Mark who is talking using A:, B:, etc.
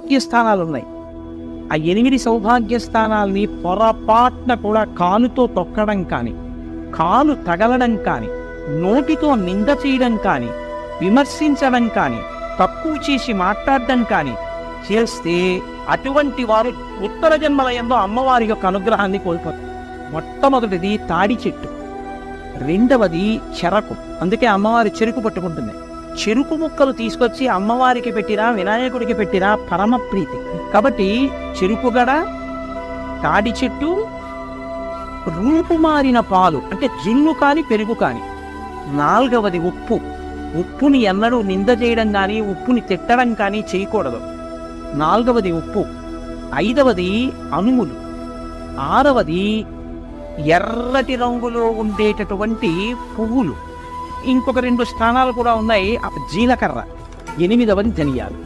A: సౌభాగ్య స్థానాలు ఉన్నాయి. ఆ 8 సౌభాగ్య స్థానాల్ని పొరపాటున కూడా కాలుతో తొక్కడం కానీ, కాలు తగలడం కానీ, నోటితో నింద చేయడం కానీ, విమర్శించడం కానీ, తక్కువ చేసి మాట్లాడడం కానీ చేస్తే అటువంటి వారు ఉత్తర జన్మలయంలో అమ్మవారి యొక్క అనుగ్రహాన్ని కోల్పోతారు. మొట్టమొదటిది తాడి చెట్టు, రెండవది చెరకు. అందుకే అమ్మవారి చెరుకు పట్టుకుంటుంది. చెరుకు ముక్కలు తీసుకొచ్చి అమ్మవారికి పెట్టినా వినాయకుడికి పెట్టినా పరమ ప్రీతి. కాబట్టి చెరుకుగడ, తాడి చెట్టు, రూపుమారిన పాలు అంటే జున్ను కాని పెరుగు కాని. నాలుగవది ఉప్పు. ఉప్పుని ఎన్నడూ నింద చేయడం కానీ, ఉప్పుని తిట్టడం కానీ చేయకూడదు. నాలుగవది ఉప్పు. ఐదవది అనుములు. ఆరవది ఎర్రటి రంగులో ఉండేటటువంటి పువ్వులు. ఇంకొక 2 స్థానాలు కూడా ఉన్నాయి. జీలకర్ర. 8వది ధనియాలు.